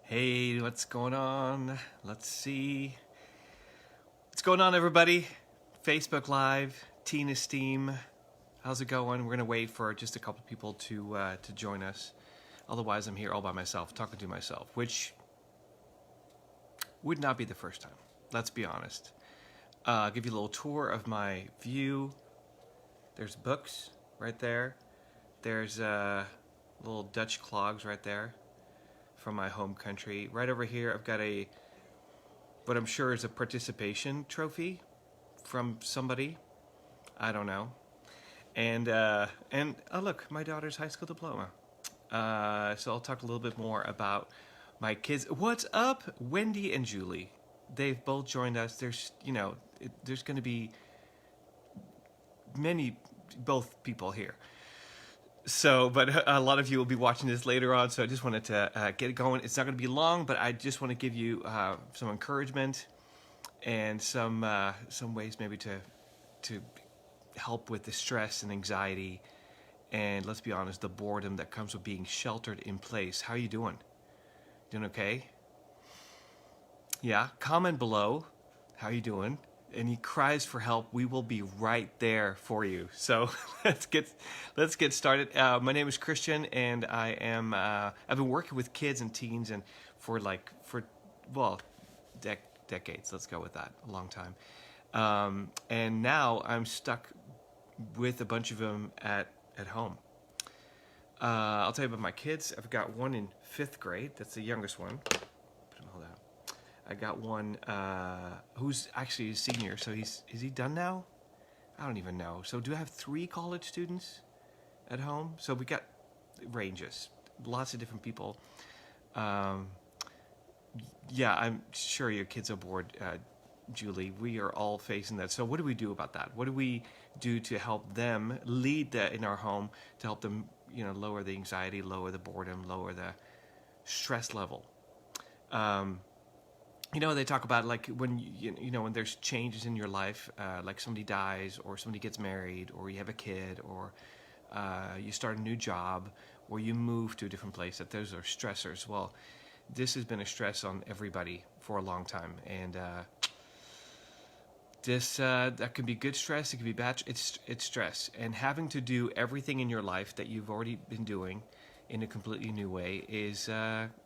Hey, what's going on? Let's see. What's going on, everybody? Facebook Live, Teen Esteem. How's it going? We're gonna wait for just a couple people to join us. Otherwise, I'm here all by myself, talking to myself, which would not be the first time. Let's be honest. I'll give you a little tour of my view. There's books right there. There's little Dutch clogs right there from my home country. Right over here, I've got what I'm sure is a participation trophy from somebody. I don't know. And oh look, my daughter's high school diploma. So I'll talk a little bit more about my kids. What's up, Wendy and Julie? They've both joined us. There's there's going to be both people here. So, but a lot of you will be watching this later on, so I just wanted to get it going. It's not going to be long, but I just want to give you some encouragement and some ways maybe to help with the stress and anxiety, and let's be honest, the boredom that comes with being sheltered in place. How are you doing? Doing okay? Yeah, comment below. How are you doing? Any cries for help, we will be right there for you. So let's get started. My name is Christian, and I've been working with kids and teens and for decades. Let's go with that, a long time. And now I'm stuck with a bunch of them at home. I'll tell you about my kids. I've got one in 5th grade. That's the youngest one. I got one who's actually a senior, so is he done now? I don't even know. So do I have 3 college students at home? So we got ranges, lots of different people. Yeah, I'm sure your kids are bored, Julie. We are all facing that. So what do we do about that? What do we do to help them lead that in our home, to help them, lower the anxiety, lower the boredom, lower the stress level? They talk about like when when there's changes in your life, like somebody dies or somebody gets married or you have a kid or you start a new job or you move to a different place, that those are stressors. Well, this has been a stress on everybody for a long time, and that can be good stress, it can be bad. It's stress, and having to do everything in your life that you've already been doing in a completely new way is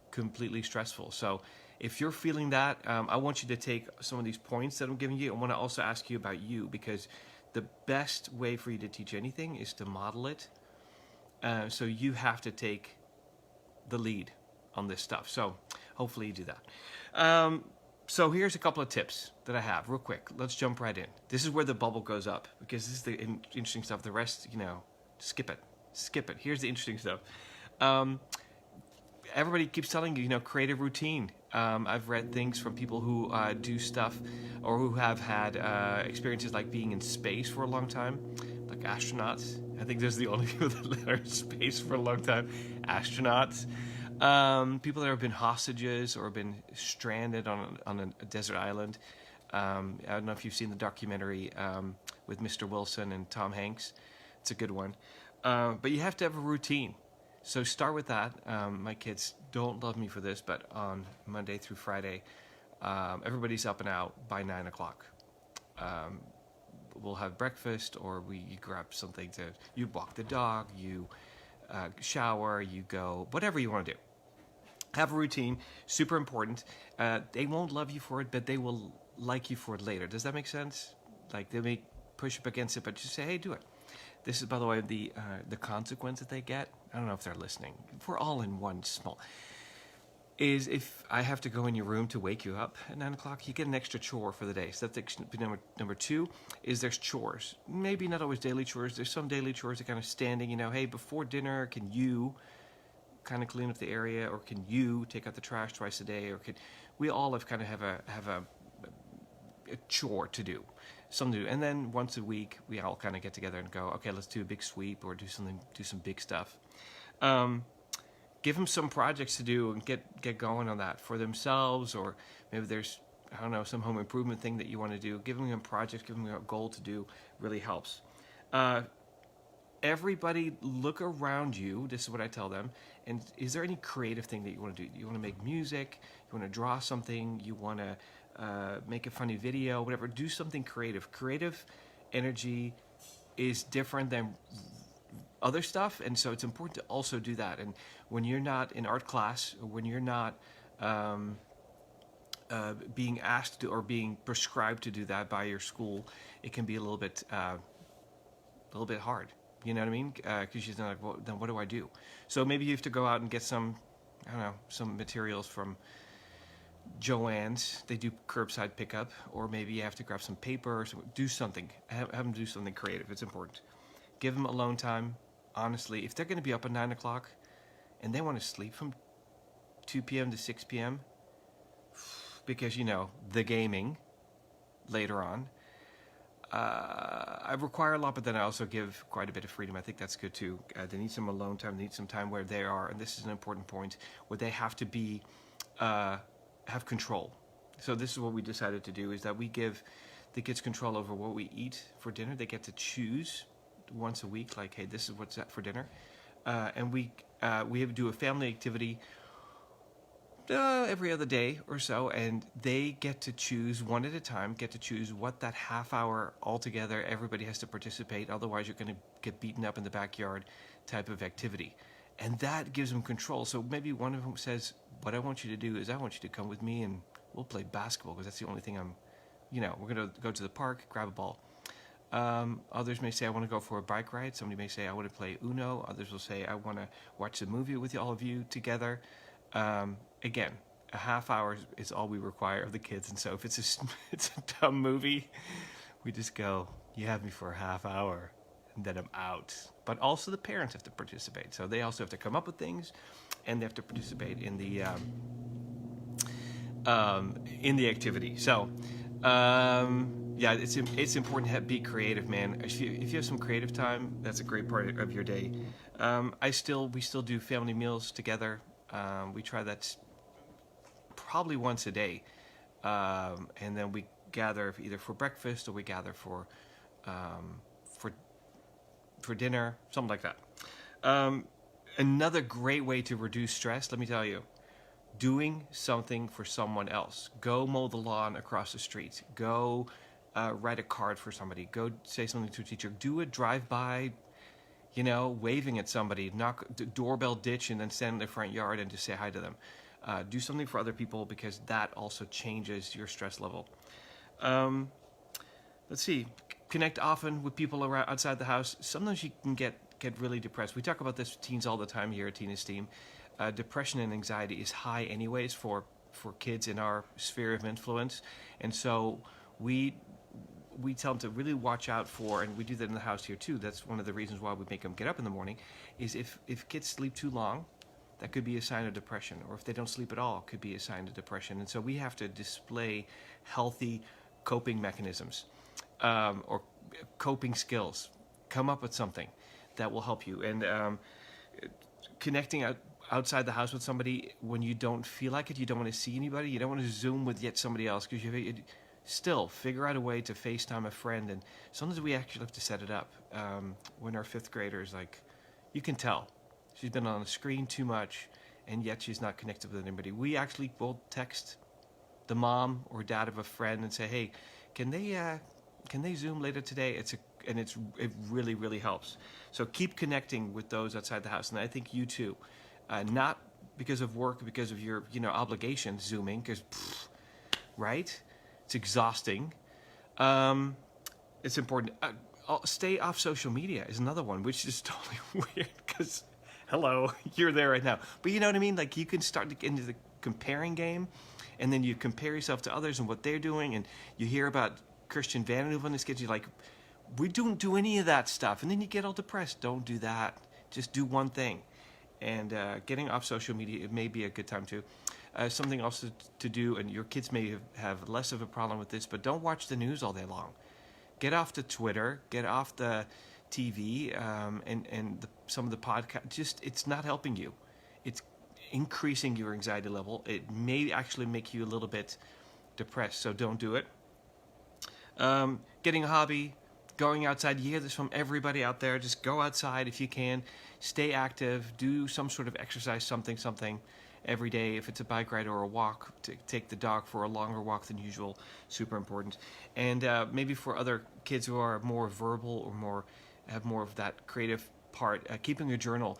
completely stressful. So if you're feeling that, I want you to take some of these points that I'm giving you. I want to also ask you about you, because the best way for you to teach anything is to model it. So you have to take the lead on this stuff. So hopefully you do that. So here's a couple of tips that I have real quick. Let's jump right in. This is where the bubble goes up, because this is the interesting stuff. The rest, skip it. Here's the interesting stuff. Everybody keeps telling you, create a routine. I've read things from people who do stuff or who have had experiences like being in space for a long time, like astronauts. I think those are the only people that are in space for a long time, astronauts. People that have been hostages or been stranded on a desert island. I don't know if you've seen the documentary with Mr. Wilson and Tom Hanks. It's a good one. But you have to have a routine. So start with that. My kids don't love me for this, but on Monday through Friday, everybody's up and out by 9 o'clock. We'll have breakfast, or you grab something you walk the dog, you shower, you go, whatever you want to do. Have a routine, super important. They won't love you for it, but they will like you for it later. Does that make sense? Like, they may push up against it, but just say, hey, do it. This is, by the way, the consequence that they get. I don't know if they're listening. If we're all in one small, is if I have to go in your room to wake you up at 9 o'clock, you get an extra chore for the day. So that's number 2 is there's chores. Maybe not always daily chores. There's some daily chores that kind of standing, hey, before dinner, can you kind of clean up the area, or can you take out the trash twice a day, or we all have a chore to do, something to do. And then once a week we all kind of get together and go, okay, let's do a big sweep or do some big stuff. Give them some projects to do and get going on that for themselves, or maybe there's, I don't know, some home improvement thing that you want to do. Giving them projects, giving them a goal to do really helps. everybody look around you. This is what I tell them. And is there any creative thing that you want to do? You want to make music? You want to draw something? You want to make a funny video? Whatever. Do something creative. Creative energy is different than other stuff, and so it's important to also do that. And when you're not in art class, or when you're not being asked to, or being prescribed to do that by your school, it can be a little bit hard. You know what I mean? Because she's not like, well, then what do I do? So maybe you have to go out and get some, I don't know, some materials from Joann's. They do curbside pickup, or maybe you have to grab some paper or do something. Have them do something creative. It's important. Give them alone time. Honestly, if they're going to be up at 9 o'clock and they want to sleep from 2 p.m. to 6 p.m. because, you know, the gaming later on, I require a lot, but then I also give quite a bit of freedom. I think that's good too. They need some alone time. They need some time where they are, and this is an important point, where they have to be, have control. So this is what we decided to do, is that we give the kids control over what we eat for dinner. They get to choose once a week, like, hey, this is what's at for dinner. And we do a family activity every other day or so, and they get to choose one at a time, get to choose what that half hour altogether, everybody has to participate, otherwise you're going to get beaten up in the backyard type of activity. And that gives them control. So maybe one of them says, what I want you to do is I want you to come with me and we'll play basketball, because that's the only thing we're going to go to the park, grab a ball. Others may say, I want to go for a bike ride. Somebody may say, I want to play Uno. Others will say, I want to watch a movie with all of you together. Again, a half hour is all we require of the kids. And so if it's a dumb movie, we just go, you have me for a half hour, and then I'm out. But also the parents have to participate. So they also have to come up with things, and they have to participate in the activity. So, yeah, it's important to be creative, man. If you have some creative time, that's a great part of your day. We still do family meals together. We try that probably once a day, and then we gather either for breakfast or we gather for dinner, something like that. Another great way to reduce stress, let me tell you, doing something for someone else. Go mow the lawn across the street. Go write a card for somebody. Go say something to a teacher. Do a drive-by, waving at somebody. Knock the doorbell, ditch, and then stand in their front yard and just say hi to them. Do something for other people, because that also changes your stress level. Let's see. Connect often with people around outside the house. Sometimes you can get really depressed. We talk about this with teens all the time here at Teen Esteem. Depression and anxiety is high anyways for kids in our sphere of influence. And so we tell them to really watch out for, and we do that in the house here too. That's one of the reasons why we make them get up in the morning, is if kids sleep too long, that could be a sign of depression. Or if they don't sleep at all, it could be a sign of depression. And so we have to display healthy coping mechanisms, or coping skills. Come up with something that will help you. And connecting outside the house with somebody when you don't feel like it, you don't want to see anybody, you don't want to Zoom with yet somebody else, because still figure out a way to FaceTime a friend. And sometimes we actually have to set it up. When our fifth grader is like, you can tell she's been on the screen too much, and yet she's not connected with anybody. We actually will text the mom or dad of a friend and say, hey, can they Zoom later today? It really, really helps. So keep connecting with those outside the house. And I think you too, not because of work, because of your, obligations, Zooming, because, right? It's exhausting. It's important. Stay off social media is another one, which is totally weird, because, hello, you're there right now. But you know what I mean? Like, you can start to get into the comparing game, and then you compare yourself to others and what they're doing, and you hear about Christiaan on this kid, you're like, we don't do any of that stuff. And then you get all depressed. Don't do that. Just do one thing. And getting off social media, it may be a good time too. Something else to do, and your kids may have less of a problem with this, but don't watch the news all day long. Get off the Twitter, get off the TV, and some of the podcasts. It's not helping you. It's increasing your anxiety level. It may actually make you a little bit depressed, so don't do it. Getting a hobby, going outside. You hear this from everybody out there. Just go outside if you can. Stay active. Do some sort of exercise, something every day. If it's a bike ride or a walk, to take the dog for a longer walk than usual. Super important. And maybe for other kids who are more verbal or have more of that creative part, keeping a journal.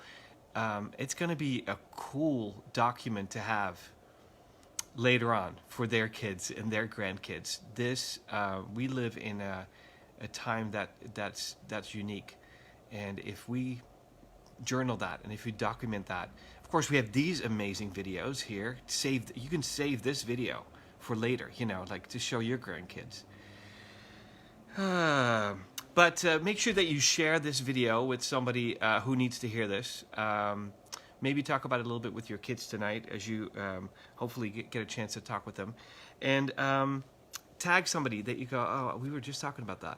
It's going to be a cool document to have later on for their kids and their grandkids. We live in a time that's unique, and if we journal that and if we document that, of course we have these amazing videos here. You can save this video for later, like to show your grandkids. But make sure that you share this video with somebody who needs to hear this. Maybe talk about it a little bit with your kids tonight as you hopefully get a chance to talk with them. And tag somebody that you go, oh, we were just talking about that.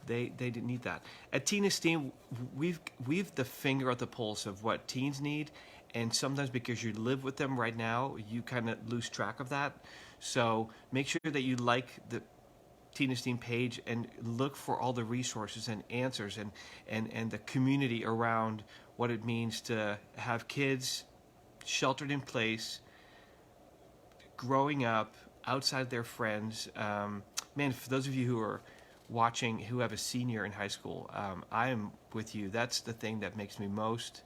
They didn't need that. At Teen Esteem, we've the finger at the pulse of what teens need. And sometimes because you live with them right now, you kind of lose track of that. So make sure that you like the Teen Esteem page and look for all the resources and answers and the community around what it means to have kids sheltered in place, growing up outside their friends. Man, for those of you who are watching who have a senior in high school, I am with you. That's the thing that makes me most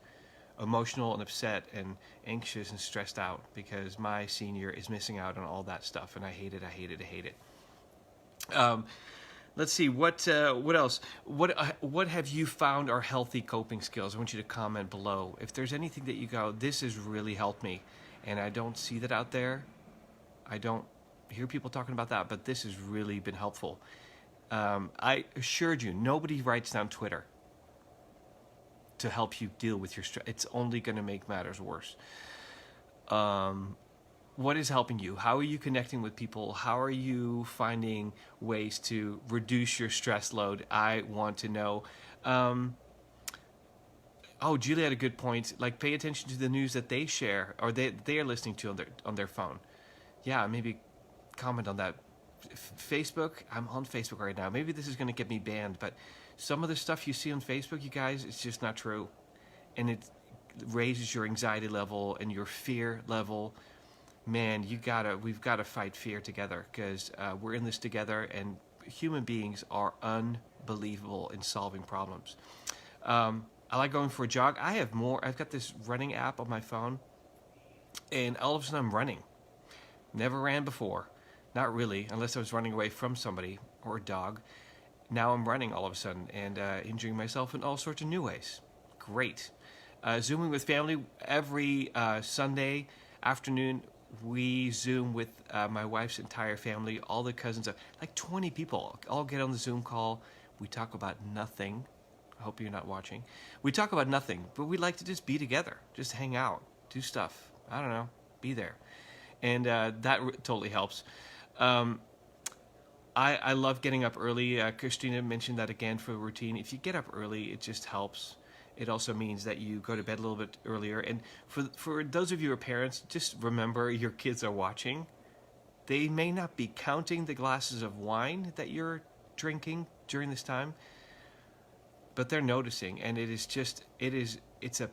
emotional and upset and anxious and stressed out, because my senior is missing out on all that stuff, and I hate it. Let's see, what else? What have you found are healthy coping skills? I want you to comment below. If there's anything that you go, this has really helped me, and I don't see that out there. I don't hear people talking about that, but this has really been helpful. I assured you, nobody writes down Twitter to help you deal with your stress. It's only going to make matters worse. What is helping you? How are you connecting with people? How are you finding ways to reduce your stress load? I want to know. Julie had a good point. Like, pay attention to the news that they share or they are listening to on their phone. Yeah, maybe comment on that. Facebook. I'm on Facebook right now. Maybe this is going to get me banned, but some of the stuff you see on Facebook, you guys, it's just not true, and it raises your anxiety level and your fear level. Man, we've got to fight fear together, because we're in this together, and human beings are unbelievable in solving problems. I like going for a jog. I've got this running app on my phone, and all of a sudden I'm running. Never ran before. Not really, unless I was running away from somebody or a dog. Now I'm running all of a sudden and injuring myself in all sorts of new ways. Great. Zooming with family every Sunday afternoon. We Zoom with my wife's entire family, all the cousins, like 20 people, all get on the Zoom call. We talk about nothing. I hope you're not watching. We talk about nothing, but we like to just be together, just hang out, do stuff. I don't know, be there. And that totally helps. I love getting up early. Christina mentioned that again for a routine. If you get up early, it just helps. It also means that you go to bed a little bit earlier. And for those of you who are parents, just remember your kids are watching. They may not be counting the glasses of wine that you're drinking during this time, but they're noticing. And it's a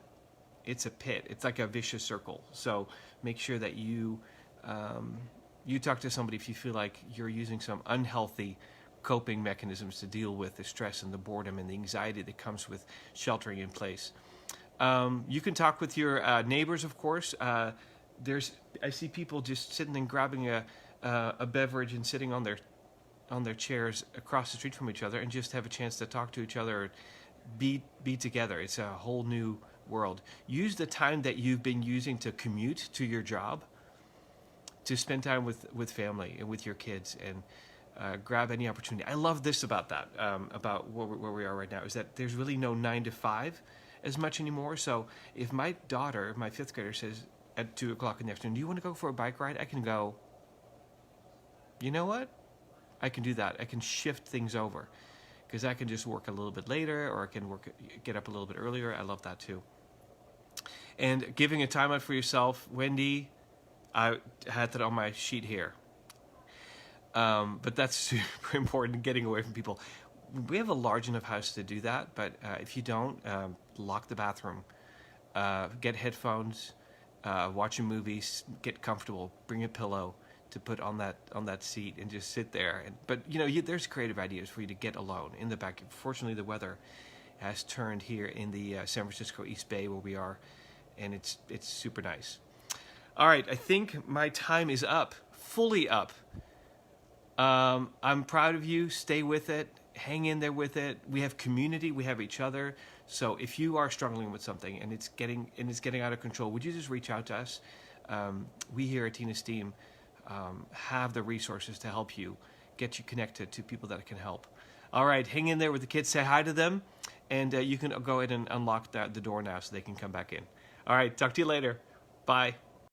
pit. It's like a vicious circle. So make sure that you talk to somebody if you feel like you're using some unhealthy coping mechanisms to deal with the stress and the boredom and the anxiety that comes with sheltering in place. You can talk with your neighbors, of course. I see people just sitting and grabbing a beverage and sitting on their chairs across the street from each other and just have a chance to talk to each other, be together. It's a whole new world. Use the time that you've been using to commute to your job to spend time with family and with your kids, and grab any opportunity. I love this about that, about where we are right now, is that there's really no 9 to 5 as much anymore. So if my daughter, my 5th grader, says at 2 o'clock in the afternoon, do you want to go for a bike ride? I can go, you know what? I can do that. I can shift things over, because I can just work a little bit later, or I can get up a little bit earlier. I love that too. And giving a time out for yourself. Wendy, I had that on my sheet here. But that's super important, getting away from people. we have a large enough house to do that, but if you don't, lock the bathroom, get headphones, watch a movie, get comfortable, bring a pillow to put on that seat and just sit there. But there's creative ideas for you to get alone in the back. Fortunately, the weather has turned here in the San Francisco East Bay where we are, and it's super nice. All right, I think my time is up, fully up. I'm proud of you. Stay with it. Hang in there with it. We have community. We have each other. So if you are struggling with something and it's getting out of control, would you just reach out to us? We here at Tina Steam have the resources to help you, get you connected to people that can help. All right, hang in there with the kids. Say hi to them, and you can go ahead and unlock the door now so they can come back in. All right, talk to you later. Bye.